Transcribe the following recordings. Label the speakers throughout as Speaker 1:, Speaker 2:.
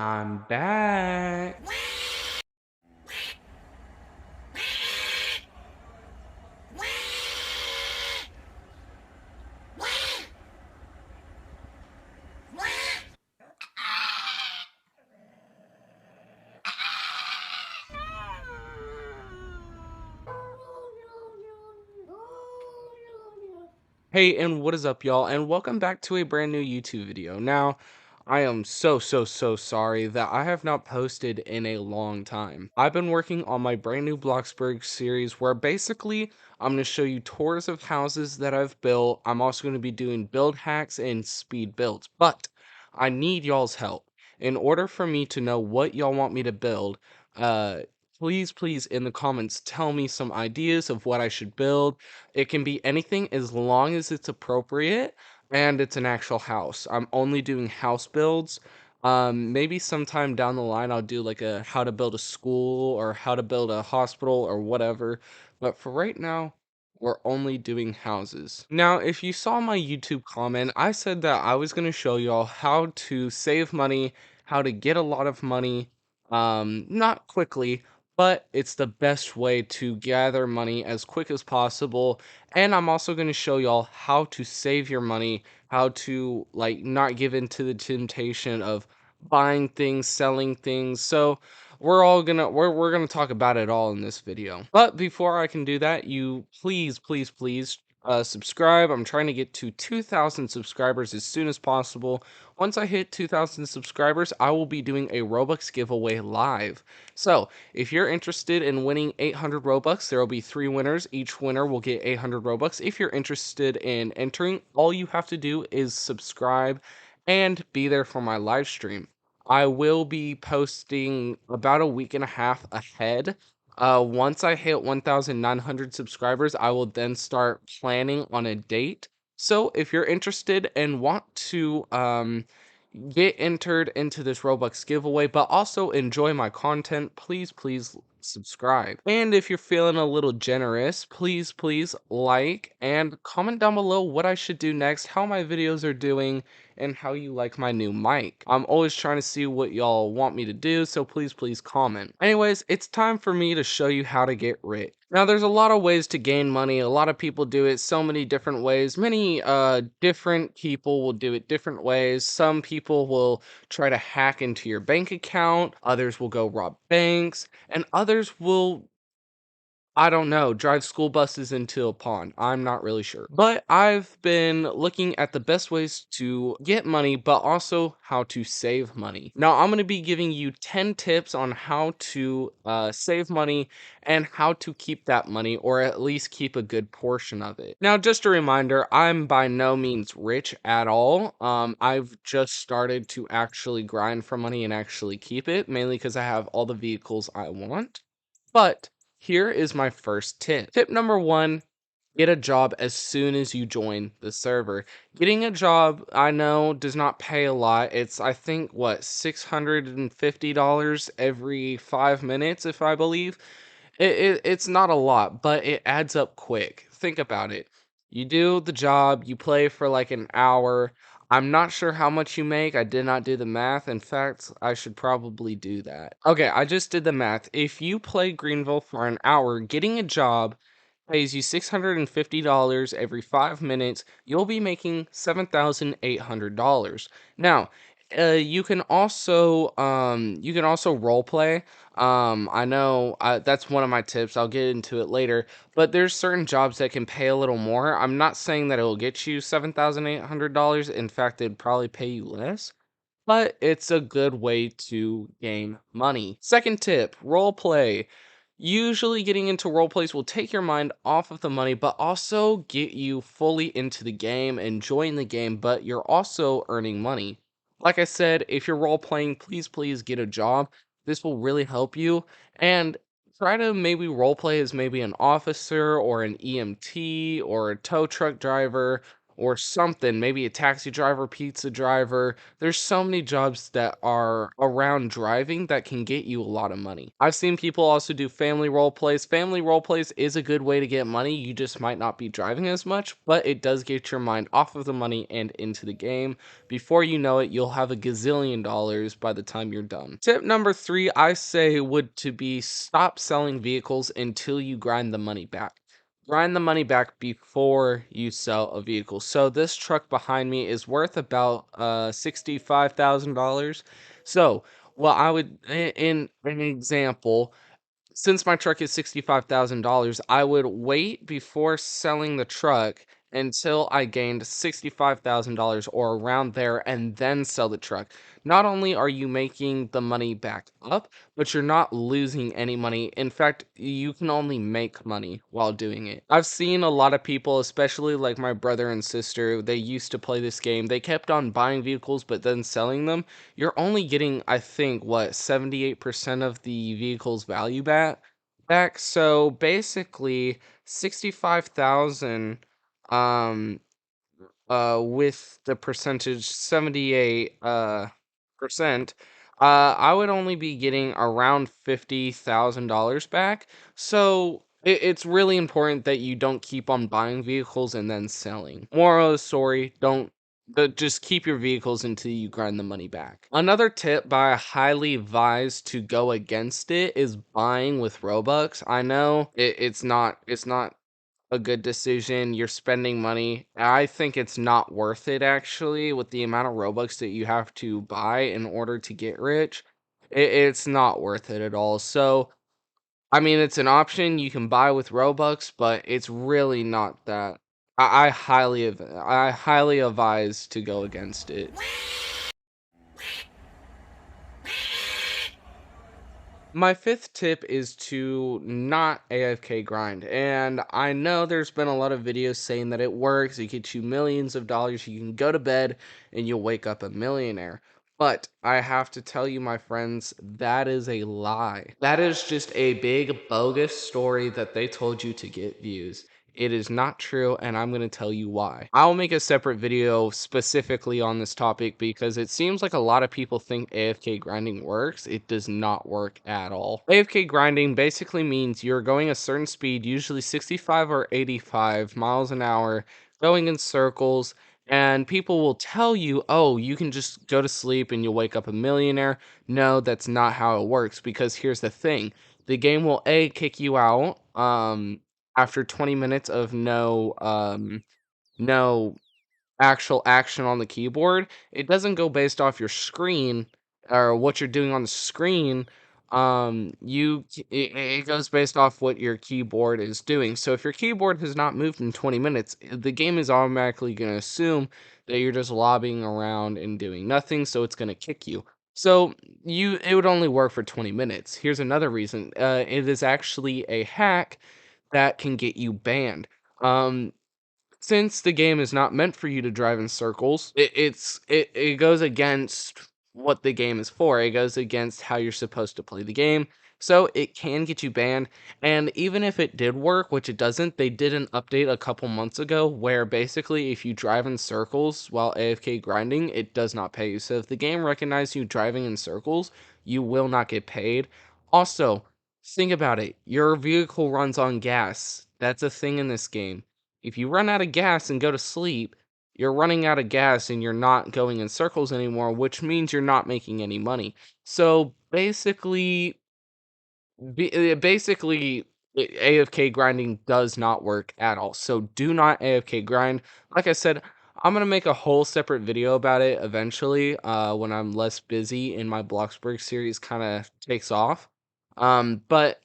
Speaker 1: I'm back. Hey, and what is up, y'all? And welcome back to a brand new YouTube video. Now, I am so sorry that I have not posted in a long time. I've been working on my brand new Bloxburg series where basically I'm going to show you tours of houses that I've built. I'm also going to be doing build hacks and speed builds, but I need y'all's help. In order for me to know what y'all want me to build, uh, please in the comments tell me some ideas of what I should build. It can be anything as long as it's appropriate and it's an actual house. I'm only doing house builds. Maybe sometime down the line I'll do like a how to build a school or how to build a hospital or whatever. But for right now, we're only doing houses. Now, if you saw my YouTube comment, I said that I was going to show y'all how to save money, how to get a lot of money, not quickly, but it's the best way to gather money as quick as possible. And I'm also going to show y'all how to save your money, how to like not give in to the temptation of buying things, selling things. So we're gonna talk about it all in this video. But before I can do that, you please subscribe. I'm trying to get to 2,000 subscribers as soon as possible. Once I hit 2,000 subscribers, I will be doing a Robux giveaway live. So if you're interested in winning 800 Robux, there will be 3 winners. Each winner will get 800 Robux. If you're interested in entering, all you have to do is subscribe and be there for my live stream. I will be posting about a week and a half ahead. Once I hit 1,900 subscribers, I will then start planning on a date. So if you're interested and want to get entered into this Robux giveaway, but also enjoy my content, please subscribe. And if you're feeling a little generous, please like and comment down below what I should do next, how my videos are doing, and how you like my new mic. I'm always trying to see what y'all want me to do, so please comment. Anyways, it's time for me to show you how to get rich. Now, there's a lot of ways to gain money. A lot of people do it so many different ways. Many different people will do it different ways. Some people will try to hack into your bank account. Others will go rob banks, and others will, I don't know, drive school buses into a pond. I'm not really sure. But I've been looking at the best ways to get money, but also how to save money. Now, I'm going to be giving you 10 tips on how to save money and how to keep that money, or at least keep a good portion of it. Now, just a reminder, I'm by no means rich at all. I've just started to actually grind for money and actually keep it, mainly because I have all the vehicles I want. But here is my first tip. Tip number one, get a job as soon as you join the server. Getting a job, I know, does not pay a lot. It's, I think, what, $650 every 5 minutes, if I believe. It's not a lot, but it adds up quick. Think about it. You do the job, you play for like an hour. I'm not sure how much you make. I did not do the math. In fact, I should probably do that. Okay, I just did the math. If you play Greenville for an hour, getting a job pays you $650 every 5 minutes. You'll be making $7,800. Now, you can also role play. I know that's one of my tips. I'll get into it later, but there's certain jobs that can pay a little more. I'm not saying that it will get you $7,800. In fact, it'd probably pay you less, but it's a good way to gain money. Second tip, role play. Usually getting into role plays will take your mind off of the money, but also get you fully into the game, enjoying the game, but you're also earning money. Like I said, if you're role playing, please get a job. This will really help you. And try to maybe role play as maybe an officer or an EMT or a tow truck driver or something, maybe a taxi driver, pizza driver. There's so many jobs that are around driving that can get you a lot of money. I've seen people also do family role plays. Family role plays is a good way to get money. You just might not be driving as much, but it does get your mind off of the money and into the game. Before you know it, you'll have a gazillion dollars by the time you're done. Tip number 3, I say, would to be stop selling vehicles until you grind the money back. Grind the money back before you sell a vehicle. So this truck behind me is worth about $65,000. So, well, I would in an example, since my truck is $65,000, I would wait before selling the truck until I gained $65,000 or around there and then sell the truck. Not only are you making the money back up, but you're not losing any money. In fact, you can only make money while doing it. I've seen a lot of people, especially like my brother and sister, they used to play this game. They kept on buying vehicles but then selling them. You're only getting, I think, what, 78% of the vehicle's value back. So basically 65,000 um with the percentage 78 percent, I would only be getting around $50,000 back. So it's really important that you don't keep on buying vehicles and then selling. Moral of the story, don't but just keep your vehicles until you grind the money back. Another tip, but I highly advise to go against it, is buying with Robux. I know it's not a good decision. You're spending money. I think it's not worth it actually with the amount of Robux that you have to buy in order to get rich. It's not worth it at all. So, I mean, it's an option you can buy with Robux, but it's really not that. I highly advise to go against it. My fifth tip is to not AFK grind. And I know there's been a lot of videos saying that it works, it gets you millions of dollars, you can go to bed and you'll wake up a millionaire. But I have to tell you, my friends, that is a lie. That is just a big bogus story that they told you to get views. It is not true, and I'm going to tell you why. I'll make a separate video specifically on this topic because it seems like a lot of people think AFK grinding works. It does not work at all. AFK grinding basically means you're going a certain speed, usually 65 or 85 miles an hour, going in circles, and people will tell you, oh, you can just go to sleep and you'll wake up a millionaire. No, that's not how it works, because here's the thing. The game will A, kick you out, after 20 minutes of no actual action on the keyboard. It doesn't go based off your screen or what you're doing on the screen. It goes based off what your keyboard is doing. So if your keyboard has not moved in 20 minutes, the game is automatically going to assume that you're just lobbying around and doing nothing, so it's going to kick you. So it would only work for 20 minutes. Here's another reason. It is actually a hack that can get you banned. Um, since the game is not meant for you to drive in circles, it goes against what the game is for. It goes against how you're supposed to play the game. So it can get you banned. And even if it did work, which it doesn't, they did an update a couple months ago where basically if you drive in circles while AFK grinding, it does not pay you. So if the game recognizes you driving in circles, you will not get paid. Also, think about it. Your vehicle runs on gas. That's a thing in this game. If you run out of gas and go to sleep, you're running out of gas and you're not going in circles anymore, which means you're not making any money. So basically, AFK grinding does not work at all. So do not AFK grind. Like I said, I'm gonna make a whole separate video about it eventually, when I'm less busy and my Bloxburg series kind of takes off. But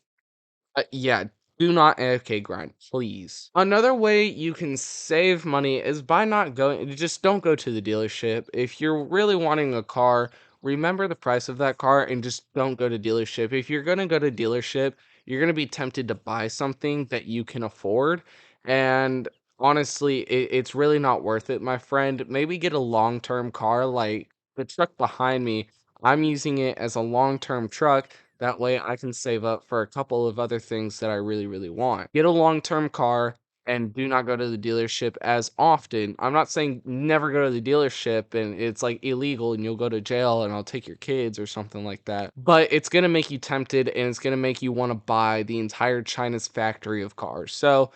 Speaker 1: yeah, do not AFK grind, please. Another way you can save money is by not going, just don't go to the dealership. If you're really wanting a car, remember the price of that car and just don't go to dealership. If you're gonna go to dealership, you're gonna be tempted to buy something that you can afford. And honestly, it's really not worth it, my friend. Maybe get a long-term car like the truck behind me. I'm using it as a long-term truck, that way I can save up for a couple of other things that I really, really want. Get a long-term car and do not go to the dealership as often. I'm not saying never go to the dealership and it's like illegal and you'll go to jail and I'll take your kids or something like that. But it's going to make you tempted and it's going to make you want to buy the entire China's factory of cars. So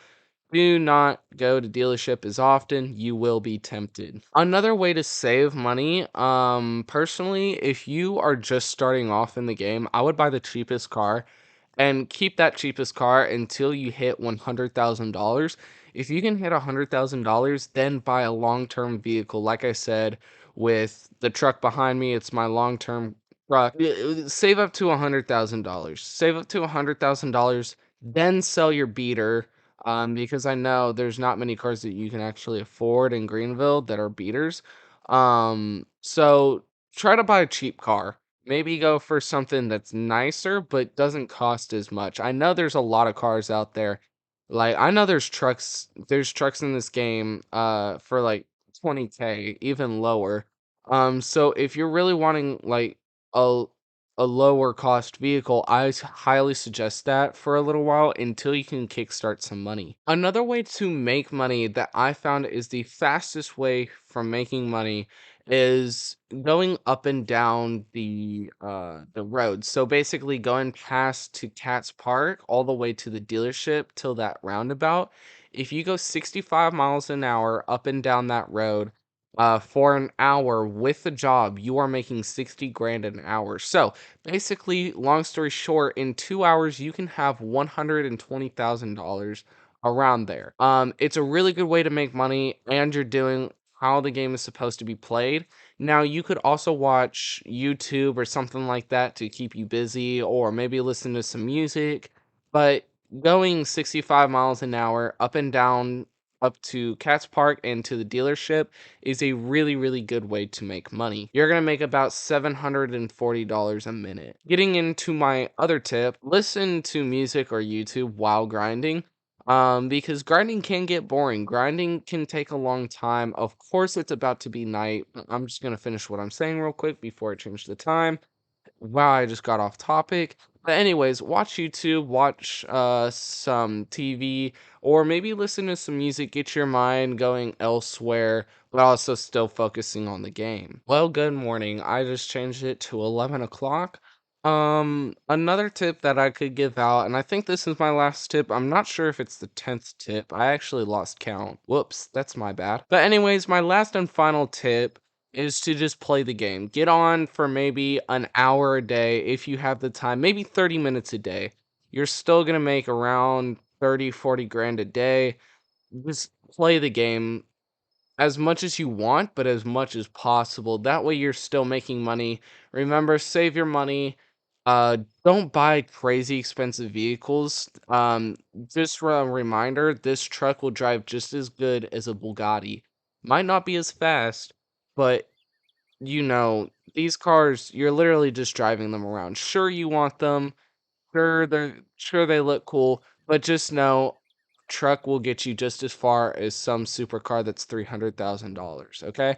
Speaker 1: do not go to dealership as often, you will be tempted. Another way to save money, personally, if you are just starting off in the game, I would buy the cheapest car and keep that cheapest car until you hit $100,000. If you can hit $100,000, then buy a long-term vehicle. Like I said, with the truck behind me, it's my long-term truck. Save up to $100,000. Save up to $100,000, then sell your beater. Because I know there's not many cars that you can actually afford in Greenville that are beaters. So try to buy a cheap car. Maybe go for something that's nicer, but doesn't cost as much. I know there's a lot of cars out there. Like, I know there's trucks in this game, for like 20K, even lower. So if you're really wanting like a a lower cost vehicle, highly suggest that for a little while until you can kickstart some money. Another way to make money that I found is the fastest way for making money is going up and down the road. So basically going past to Cat's Park all the way to the dealership till that roundabout. If you go 65 miles an hour up and down that road, for an hour with a job, you are making 60 grand an hour. So basically, long story short, in 2 hours, you can have $120,000 around there. It's a really good way to make money, and you're doing how the game is supposed to be played. Now, you could also watch YouTube or something like that to keep you busy, or maybe listen to some music. But going 65 miles an hour up and down up to Cats Park and to the dealership is a really, really good way to make money. You're going to make about $740 a minute. Getting into my other tip, listen to music or YouTube while grinding. Because grinding can get boring. Grinding can take a long time. Of course, it's about to be night. I'm just going to finish what I'm saying real quick before I change the time. Wow, I just got off topic. But anyways, watch YouTube, watch some TV, or maybe listen to some music, get your mind going elsewhere, but also still focusing on the game. Well, good morning. I just changed it to 11 o'clock. Another tip that I could give out, and I think this is my last tip. I'm not sure if it's the 10th tip. I actually lost count. Whoops, that's my bad. But anyways, my last and final tip is to just play the game. Get on for maybe an hour a day if you have the time, maybe 30 minutes a day. You're still going to make around 30, 40 grand a day. Just play the game as much as you want, but as much as possible. That way you're still making money. Remember, save your money. Don't buy crazy expensive vehicles. Just for a reminder, this truck will drive just as good as a Bugatti. Might not be as fast, but these cars, you're literally just driving them around. Sure, you want them. Sure they look cool, but just know truck will get you just as far as some supercar that's $300,000, okay?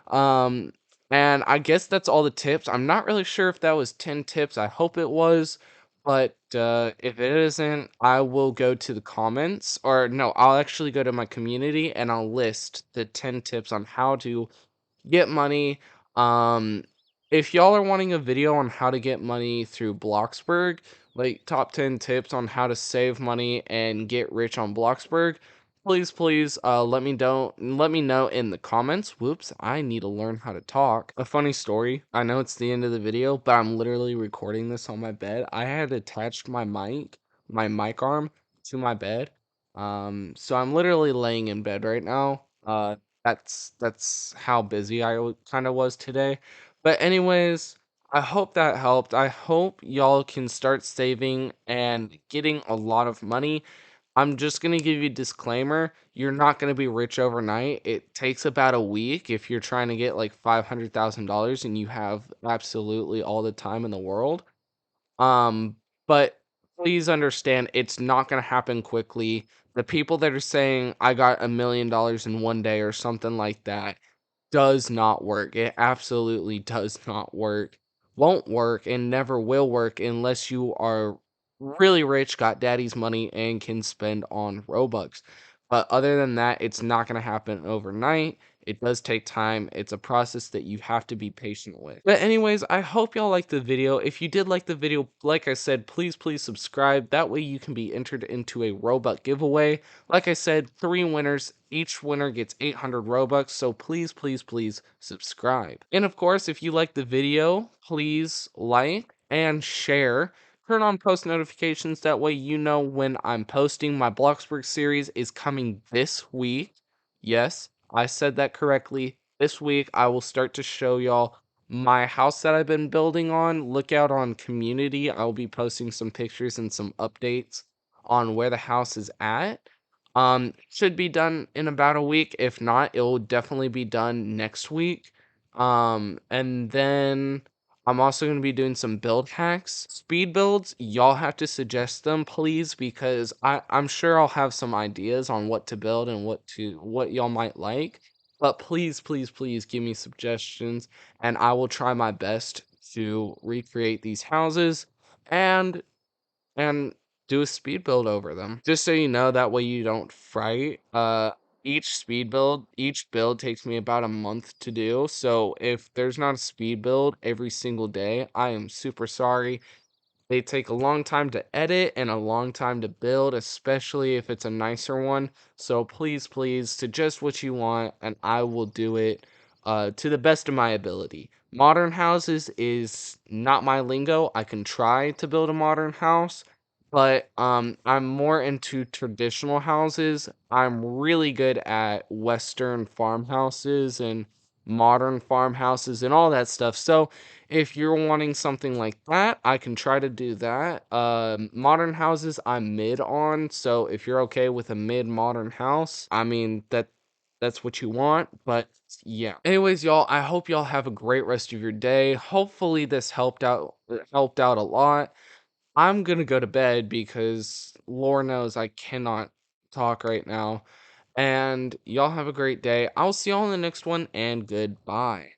Speaker 1: Um, and I guess that's all the tips. I'm not really sure if that was 10 tips. I hope it was, but if it isn't, I will go to the comments, or no, I'll actually go to my community and I'll list the 10 tips on how to get money. Um, if y'all are wanting a video on how to get money through Bloxburg, like top 10 tips on how to save money and get rich on Bloxburg, please let me know in the comments. Whoops, I need to learn how to talk. A funny story. I know it's the end of the video, but I'm literally recording this on my bed. I had attached my mic arm to my bed. So I'm literally laying in bed right now. That's how busy I kind of was today. But anyways, I hope that helped. I hope y'all can start saving and getting a lot of money. I'm just going to give you a disclaimer. You're not going to be rich overnight. It takes about a week if you're trying to get like $500,000 and you have absolutely all the time in the world. But please understand it's not gonna happen quickly. The people that are saying I got $1 million in one day or something like that does not work. It absolutely does not work. Won't work and never will work unless you are really rich, got daddy's money, and can spend on Robux. But other than that, it's not gonna happen overnight. It does take time. It's a process that you have to be patient with. But anyways, I hope y'all liked the video. If you did like the video, like I said, please subscribe. That way you can be entered into a Robux giveaway. Like I said, 3 winners. Each winner gets 800 Robux. So please subscribe. And of course, if you like the video, please like and share. Turn on post notifications, that way you know when I'm posting. My Bloxburg series is coming this week. Yes, I said that correctly. This week, I will start to show y'all my house that I've been building on. Look out on community. I'll be posting some pictures and some updates on where the house is at. Should be done in about a week. If not, it will definitely be done next week. And then I'm also going to be doing some build hacks. Speed builds, y'all have to suggest them, please, because I'm sure I'll have some ideas on what to build and what y'all might like. But please give me suggestions, and I will try my best to recreate these houses and and do a speed build over them. Just so you know, that way you don't fright. Each build takes me about a month to do. So if there's not a speed build every single day, I am super sorry. They take a long time to edit and a long time to build, especially if it's a nicer one. So please suggest what you want, and I will do it to the best of my ability. Modern houses is not my lingo. I can try to build a modern house, but I'm more into traditional houses. I'm really good at Western farmhouses and modern farmhouses and all that stuff. So if you're wanting something like that, I can try to do that. Modern houses, I'm mid on. So if you're okay with a mid modern house, I mean that's what you want. But yeah. Anyways, y'all, I hope y'all have a great rest of your day. Hopefully this helped out a lot. I'm gonna go to bed because Lord knows I cannot talk right now. And y'all have a great day. I'll see y'all in the next one, and goodbye.